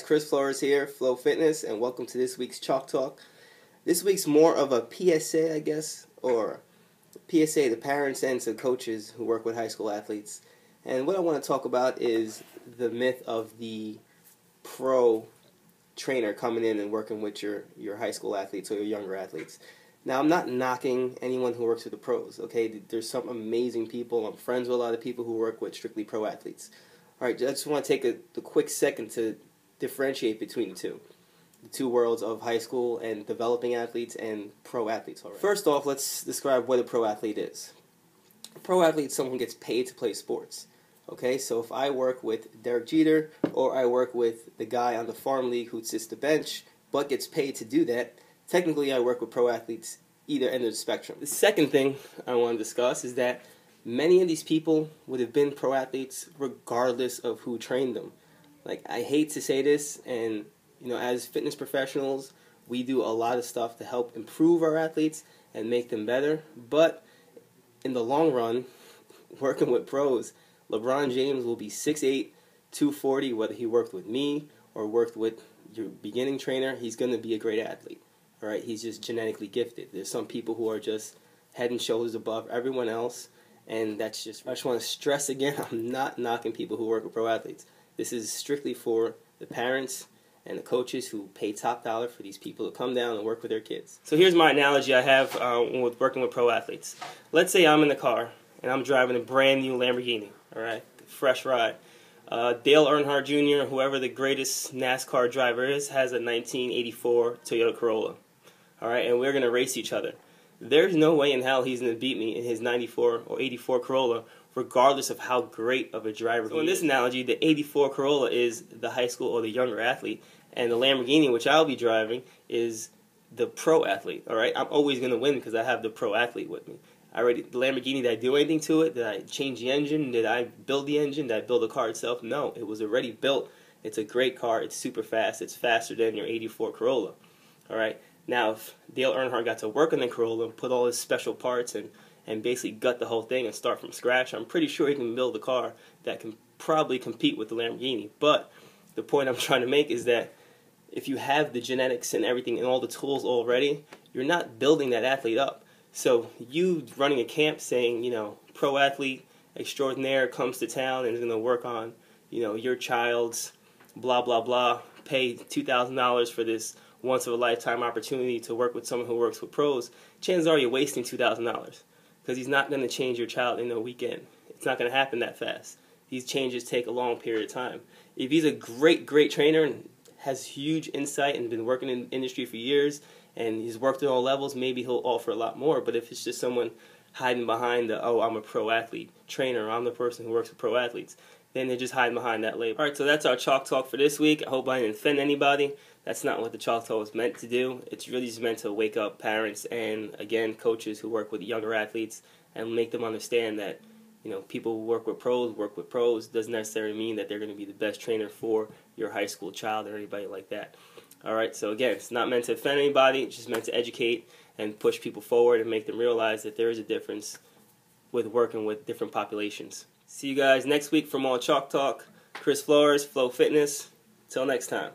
Chris Flores here, Flow Fitness, and welcome to this week's Chalk Talk. This week's more of a PSA, I guess, or PSA to parents and to coaches who work with high school athletes. And what I want to talk about is the myth of the pro trainer coming in and working with your high school athletes or your younger athletes. Now, I'm not knocking anyone who works with the pros, okay? There's some amazing people. I'm friends with a lot of people who work with strictly pro athletes. All right, I just want to take a quick second to differentiate between the two worlds of high school and developing athletes and pro athletes. All right. First off, let's describe what a pro athlete is. A pro athlete is someone who gets paid to play sports. Okay, so if I work with Derek Jeter or I work with the guy on the farm league who sits the bench but gets paid to do that, technically I work with pro athletes either end of the spectrum. The second thing I want to discuss is that many of these people would have been pro athletes regardless of who trained them. Like, I hate to say this, and as fitness professionals, we do a lot of stuff to help improve our athletes and make them better. But in the long run, working with pros, LeBron James will be 6'8", 240, whether he worked with me or worked with your beginning trainer. He's going to be a great athlete. All right, he's just genetically gifted. There's some people who are just head and shoulders above everyone else, and I just want to stress again, I'm not knocking people who work with pro athletes. This is strictly for the parents and the coaches who pay top dollar for these people to come down and work with their kids. So here's my analogy I have with working with pro athletes. Let's say I'm in the car and I'm driving a brand new Lamborghini, all right, fresh ride. Dale Earnhardt Jr., whoever the greatest NASCAR driver is, has a 1984 Toyota Corolla, all right, and we're going to race each other. There's no way in hell he's going to beat me in his 94 or 84 Corolla, regardless of how great of a driver he is. So in this analogy, the 84 Corolla is the high school or the younger athlete, and the Lamborghini, which I'll be driving, is the pro athlete. All right, I'm always going to win because I have the pro athlete with me. The Lamborghini, did I do anything to it? Did I change the engine? Did I build the engine? Did I build the car itself? No, it was already built. It's a great car. It's super fast. It's faster than your 84 Corolla. All right. Now, if Dale Earnhardt got to work on the Corolla and put all his special parts and basically gut the whole thing and start from scratch, I'm pretty sure he can build a car that can probably compete with the Lamborghini. But the point I'm trying to make is that if you have the genetics and everything and all the tools already, you're not building that athlete up. So you running a camp saying, pro athlete extraordinaire comes to town and is going to work on, your child's blah, blah, blah, pay $2,000 for this once-of-a-lifetime opportunity to work with someone who works with pros, chances are you're wasting $2,000 because he's not going to change your child in a weekend. It's not going to happen that fast. These changes take a long period of time. If he's a great, great trainer and has huge insight and been working in the industry for years and he's worked at all levels, maybe he'll offer a lot more. But if it's just someone hiding behind the, oh, I'm a pro athlete trainer, or I'm the person who works with pro athletes, then they're just hiding behind that label. All right, so that's our Chalk Talk for this week. I hope I didn't offend anybody. That's not what the Chalk Talk was meant to do. It's really just meant to wake up parents and, again, coaches who work with younger athletes and make them understand that, people who work with pros doesn't necessarily mean that they're going to be the best trainer for your high school child or anybody like that. All right, so again, it's not meant to offend anybody. It's just meant to educate and push people forward and make them realize that there is a difference with working with different populations. See you guys next week for more Chalk Talk. Chris Flores, Flow Fitness. Till next time.